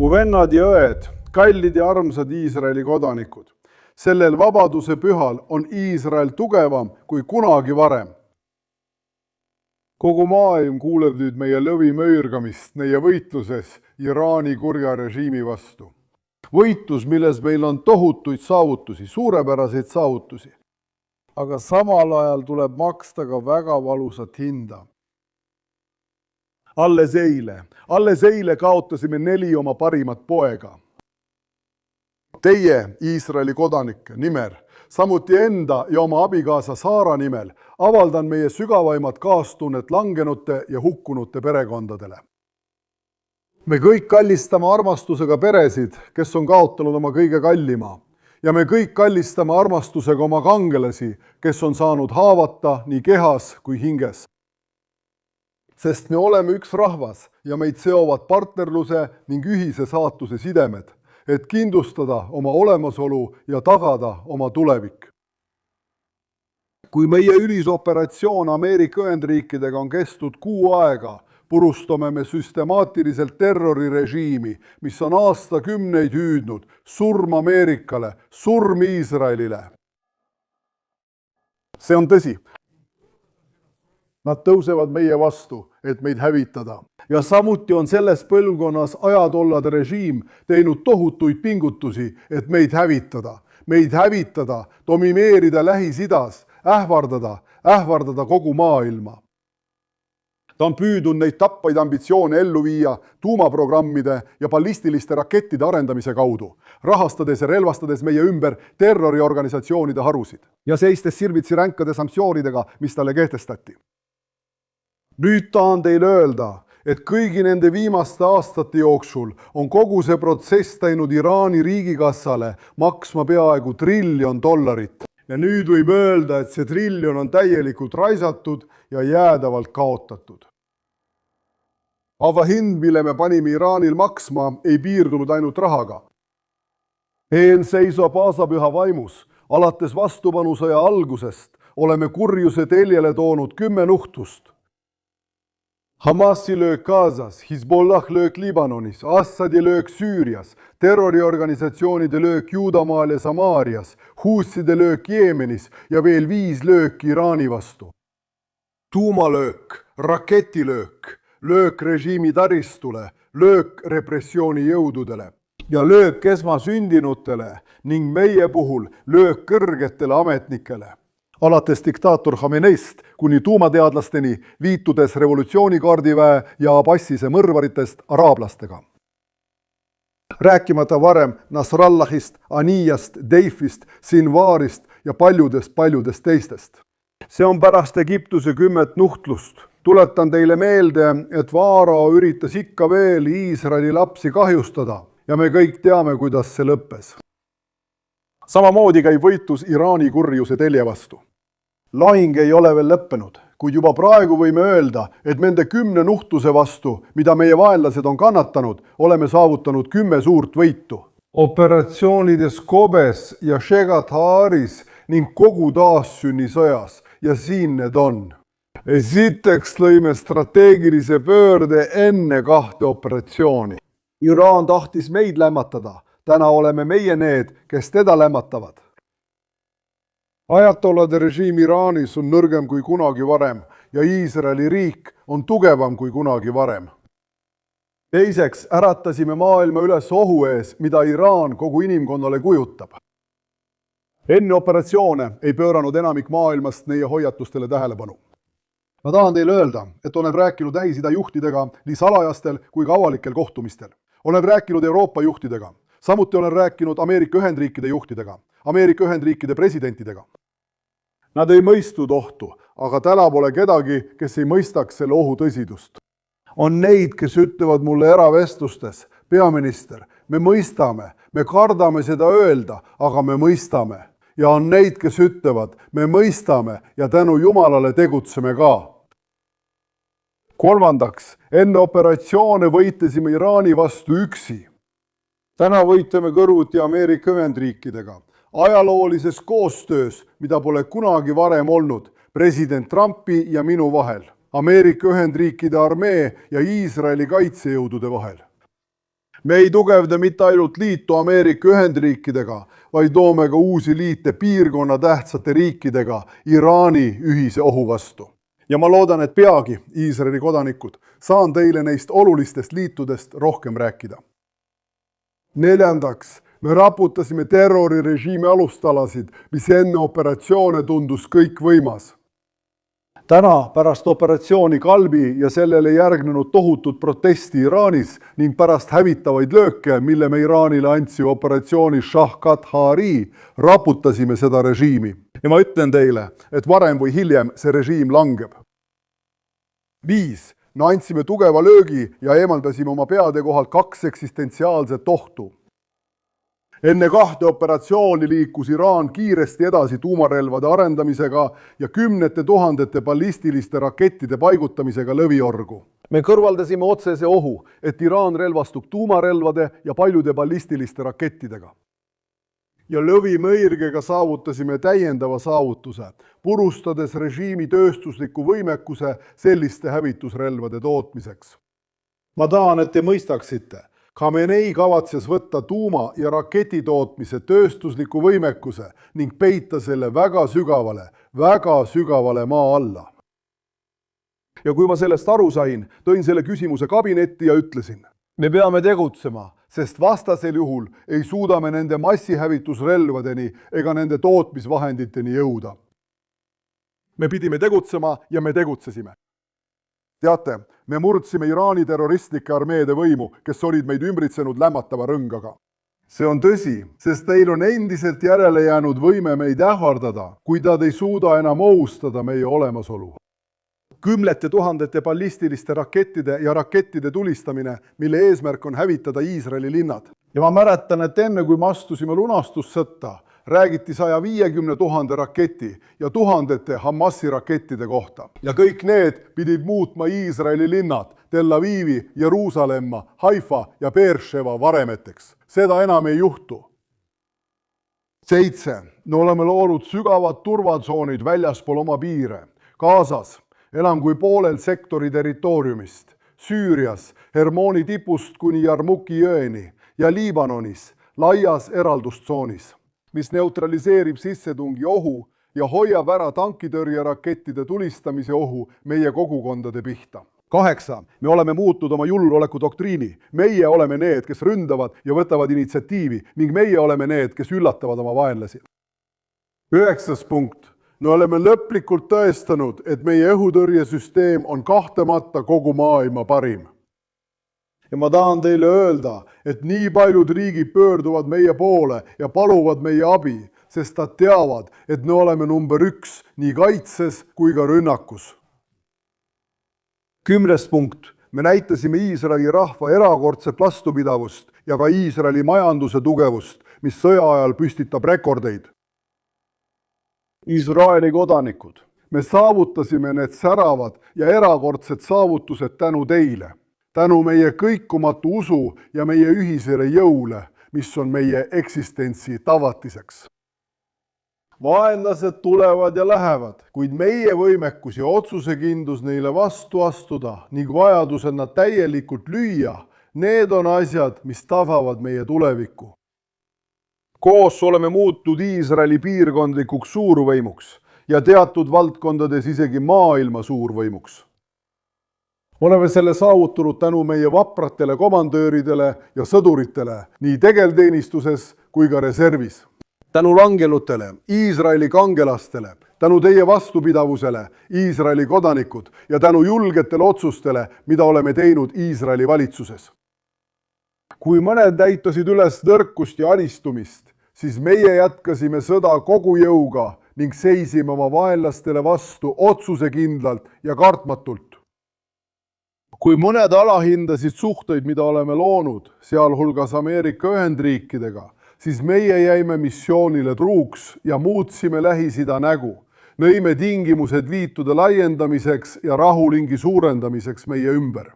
mu vennad ja õed, kallid ja armsad Iisraeli kodanikud. Sellel vabaduse pühal on Iisrael tugevam kui kunagi varem. Kogu maailm kuuleb nüüd meie lõvimöörgamist meie võitluses Iraani kurja režiimi vastu. Võitlus, milles meil on tohutuid saavutusi, suurepäraseid saavutusi. Aga samal ajal tuleb maksta ka väga valusat hinda. Alles eile kaotasime 4 oma parimat poega. Teie, Iisraeli kodanike Nimer, samuti enda ja oma abikaasa Saara nimel avaldan meie sügavaimat kaastunnet langenute ja hukkunute perekondadele. Me kõik kallistame armastusega peresid, kes on kaotanud oma kõige kallima, ja me kõik kallistame armastusega oma kangelasi, kes on saanud haavata nii kehas kui hinges. Sest me oleme üks rahvas ja meid seovad partnerluse ning ühise saatuse sidemed, et kindlustada oma olemasolu ja tagada oma tulevik. Kui meie ülisoperatsioon Ameerika Ühendriikidega on kestnud 6 aega, purustame me süstemaatiliselt terrorirežiimi, mis on aastakümneid hüüdnud surm Ameerikale, surm Iisraelile. See on tõsi. Nad tõusevad meie vastu, et meid hävitada. Ja samuti on selles põlvkonnas ajatollade režiim teinud tohutuid pingutusi, et meid hävitada, domineerida Lähis-Idas, ähvardada kogu maailma. Ta on püüdnud neid tappaid ambitsioone ellu viia tuumaprogrammide ja ballistiliste rakettide arendamise kaudu, rahastades ja relvastades meie ümber terroriorganisatsioonide harusid ja seistes silmitsi ränkade sanktsioonidega, mis talle kehtestati. Nüüd tahan teile öelda, et kõigi nende viimaste aastate jooksul on kogu see protsess teinud Iraani riigikassale maksma peaaegu $1 triljon. Ja nüüd võib öelda, et see $1 triljon on täielikult raisatud ja jäädavalt kaotatud. Aga hind, mille me panime Iraanil maksma, ei piirdunud ainult rahaga. Eelseisva paasapüha vaimus, alates vastupanusõja algusest, oleme kurjuse teljele toonud 10 nuhtust. Hamasi löök Gazas, Hezbollah löök Liibanonis, Assadi löök Süürias, terroriorganisatsioonide löök Juudamaal ja Samaarias, Huuside löök Jeemenis ja veel 5 lööki Iraani vastu. Tuumalöök, raketilöök, löök režiimi taristule, löök repressiooni jõududele ja löök esmasündinutele ning meie puhul löök kõrgetele ametnikele. Alates diktaator Khameneist kuni tuumateadlasteni viitudes revolutsioonikaardiväe ja Abbasise mõrvaritest araablastega. Rääkimata varem Nasrallahist, Aniyast, Deifist, Sinvarist ja paljudest teistest. See on pärast Egiptuse 10 nuhtlust. Tuletan teile meelde, et Vaarao üritas ikka veel Iisraeli lapsi kahjustada ja me kõik teame, kuidas see lõppes. Samamoodi käib võitlus Iraani kurjuse telje vastu. Lahing ei ole veel lõppenud, kuid juba praegu võime öelda, et nende 10 nuhtuse vastu, mida meie vaenlased on kannatanud, oleme saavutanud 10 suurt võitu. Operatsioonides Kobes ja Shegat Haaris ning kogu taassünnisõjas ja siin need on. Esiteks lõime strateegilise pöörde enne 2 operatsiooni. Iraan tahtis meid lämmatada, täna oleme meie need, kes teda lämmatavad. Ajatollade režiim Iraanis on nõrgem kui kunagi varem ja Iisraeli riik on tugevam kui kunagi varem. Teiseks äratasime maailma üles ohu ees, mida Iraan kogu inimkonnale kujutab. Enne operatsioone ei pööranud enamik maailmast neie hoiatustele tähelepanu. Ma tahan teile öelda, et olen rääkinud Lähis-Ida juhtidega nii salajastel kui ka avalikel kohtumistel. Olen rääkinud Euroopa juhtidega. Samuti olen rääkinud Ameerika Ühendriikide juhtidega, Ameerika Ühendriikide presidentidega. Nad ei mõistnud ohtu, aga täna pole kedagi, kes ei mõistaks selle ohu tõsidust. On neid, kes ütlevad mulle eravestlustes, peaminister, me mõistame, me kardame seda öelda, aga me mõistame. Ja on neid, kes ütlevad, me mõistame ja tänu Jumalale tegutseme ka. Kolmandaks, enne operatsioone võitlesime Iraani vastu üksi. Täna võitleme kõrvuti Ameerika Ühendriikidega. Ajaloolises koostöös, mida pole kunagi varem olnud, president Trumpi ja minu vahel, Ameerika Ühendriikide armee ja Iisraeli kaitsejõudude vahel. Me ei tugevda mitte ainult liitu Ameerika Ühendriikidega, vaid loome ka uusi liite piirkonna tähtsate riikidega Iraani ühise ohu vastu. Ja ma loodan, et peagi, Iisraeli kodanikud, saan teile neist olulistest liitudest rohkem rääkida. Neljandaks, me raputasime terrorirežiimi alustalasid, mis enne operatsioone tundus kõik võimas. Täna pärast operatsiooni Kalbi ja sellele järgnenud tohutut protesti Iraanis ning pärast hävitavaid lööke, mille me Iraanile andsime operatsiooni Shahkat Hari, raputasime seda režiimi. Ja ma ütlen teile, et varem või hiljem see režiim langeb. 5. Me andsime tugeva löögi ja eemaldasime oma peade kohalt 2 eksistentsiaalset ohtu. Enne 2 operatsiooni liikus Iraan kiiresti edasi tuumarelvade arendamisega ja 10 000 ballistiliste rakettide paigutamisega lõviorgu. Me kõrvaldasime otsese ohu, et Iraan relvastub tuumarelvade ja paljude ballistiliste rakettidega. Ja lõvimõirgega saavutasime täiendava saavutuse, purustades režiimi tööstusliku võimekuse selliste hävitusrelvade tootmiseks. Ma tahan, et te mõistaksite. Khamenei kavatses võtta tuuma- ja raketitootmise tööstusliku võimekuse ning peita selle väga sügavale maa alla. Ja kui ma sellest aru sain, tõin selle küsimuse kabinetti ja ütlesin, me peame tegutsema, sest vastasel juhul ei suuda me nende massihävitusrelvadeni ega nende tootmisvahenditeni jõuda. Me pidime tegutsema ja me tegutsesime. Teate, me murdsime Iraani terroristlike armeede võimu, kes olid meid ümbritsenud lämmatava rõngaga. See on tõsi, sest neil on endiselt järele jäänud võime meid ähvardada, kui nad ei suuda enam ohustada meie olemasolu. 10 000 ballistiliste rakettide ja rakettide tulistamine, mille eesmärk on hävitada Iisraeli linnad. Ja ma mäletan, et enne kui me astusime lunastussõtta, räägiti 150 000 raketi ja tuhandete Hamasi rakettide kohta. Ja kõik need pidid muutma Iisraeli linnad Tel Avivi, Jeruusalemma, Haifa ja Beersheva varemeteks. Seda enam ei juhtu. 7. Me oleme loonud sügavad turvatsoonid väljaspool oma piire. Gazas, enam kui poolel sektori territooriumist, Süürias, Hermoni tipust kuni Jarmuki jõeni ja Liibanonis, laias eraldustsoonis, mis neutraliseerib sissetungi ohu ja hoiab ära tankitõrjerakettide tulistamise ohu meie kogukondade pihta. 8. Me oleme muutnud oma julgeolekudoktriini. Meie oleme need, kes ründavad ja võtavad initsiatiivi ning meie oleme need, kes üllatavad oma vaenlasi. 9. punkt. Me oleme lõplikult tõestanud, et meie õhutõrjesüsteem on kahtlemata kogu maailma parim. Ja ma tahan teile öelda, et nii paljud riigid pöörduvad meie poole ja paluvad meie abi, sest nad teavad, et me oleme number 1 nii kaitses kui ka rünnakus. 10. punkt. Me näitasime Iisraeli rahva erakordset vastupidavust ja ka Iisraeli majanduse tugevust, mis sõja ajal püstitab rekordeid. Iisraeli kodanikud, me saavutasime need säravad ja erakordsed saavutused tänu teile, tänu meie kõikumatu usu ja meie ühisele jõule, mis on meie eksistentsi tagatiseks. Vaenlased tulevad ja lähevad, kuid meie võimekus ja otsusekindlus neile vastu astuda ning vajadusel nad täielikult lüüa, need on asjad, mis tagavad meie tulevikku. Koos oleme muutunud Iisraeli piirkondlikuks suurvõimuks ja teatud valdkondades isegi maailma suurvõimuks. Oleme selle saavutanud tänu meie vapratele komandööridele ja sõduritele nii tegelteenistuses kui ka reservis. Tänu langelutele, Iisraeli kangelastele, tänu teie vastupidavusele, Iisraeli kodanikud ja tänu julgetele otsustele, mida oleme teinud Iisraeli valitsuses. Kui mõned näitasid üles nõrkust ja anistumist, siis meie jätkasime sõda kogu jõuga ning seisime oma vaenlastele vastu otsusekindlalt ja kartmatult. Kui mõned alahindasid suhteid, mida oleme loonud, sealhulgas Ameerika Ühendriikidega, siis meie jäime missioonile truuks ja muutsime Lähis-Ida nägu. Lõime tingimused liitude laiendamiseks ja rahulingi suurendamiseks meie ümber.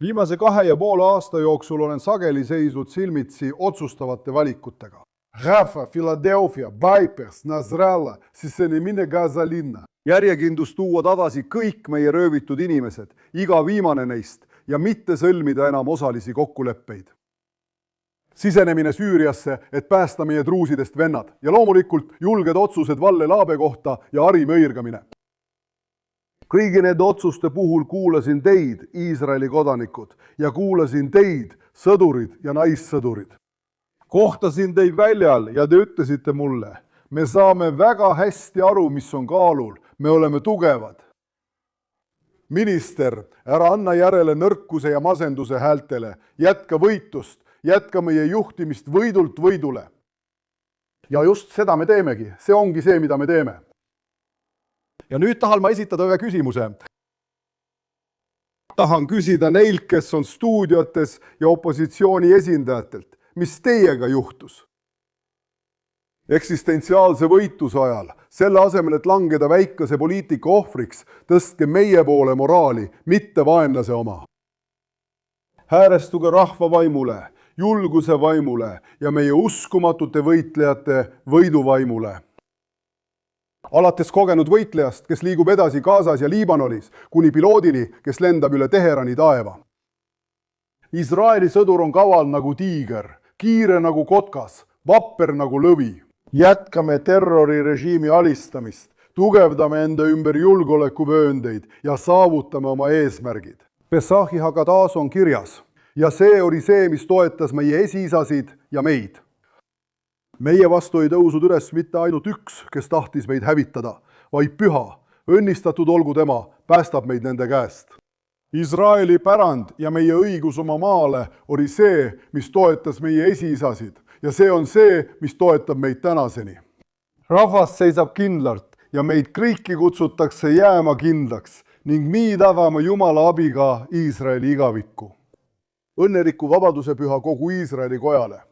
Viimase 2,5 aasta jooksul olen sageli seisnud silmitsi otsustavate valikutega. Rafa, Philadelphia, Vipers, Nasrallah, sisenemine Gaza linna. Järjekindlus tuua tagasi kõik meie röövitud inimesed, iga viimane neist, ja mitte sõlmida enam osalisi kokkuleppeid. Sisenemine Süüriasse, et päästa meie truusidest vennad ja loomulikult julged otsused Valle Laabe kohta ja Ari mõirgamine. Kõigi nende otsuste puhul kuulasin teid, Iisraeli kodanikud, ja kuulasin teid, sõdurid ja naissõdurid. Kohtasin teid väljal ja te ütlesite mulle, me saame väga hästi aru, mis on kaalul, me oleme tugevad. Minister, ära anna järele nõrkuse ja masenduse häältele, jätka võitlust, jätka meie juhtimist võidult võidule. Ja just seda me teemegi, see ongi see, mida me teeme. Ja nüüd tahan ma esitada ühe küsimuse. Tahan küsida neilt, kes on stuudiotes ja opositsiooni esindajatelt, mis teiega juhtus? Eksistentsiaalse võitluse ajal, selle asemel, et langeda väikese poliitika ohvriks, tõstke meie poole moraali, mitte vaenlase oma. Häärestuge rahva vaimule, julguse vaimule ja meie uskumatute võitlejate võiduvaimule. Alates kogenud võitlejast, kes liigub edasi Gazas ja Liibanonis, kuni piloodini, kes lendab üle Teherani taeva. Iisraeli sõdur on kaval nagu tiiger, kiire nagu kotkas, vapper nagu lõvi. Jätkame terrorirežiimi alistamist, tugevdame enda ümber julgeolekuvööndeid ja saavutame oma eesmärgid. Pesahi Hagadaas on kirjas ja see oli see, mis toetas meie esiisasid ja meid. Meie vastu ei tõusnud üles mitte ainult üks, kes tahtis meid hävitada, vaid püha, õnnistatud olgu tema, päästab meid nende käest. Iisraeli pärand ja meie õigus oma maale oli see, mis toetas meie esiisasid ja see on see, mis toetab meid tänaseni. Rahvas seisab kindlalt ja meid kõiki kutsutakse jääma kindlaks ning nii tagama Jumala abiga Iisraeli igavikku. Õnneliku vabadusepüha kogu Iisraeli kojale.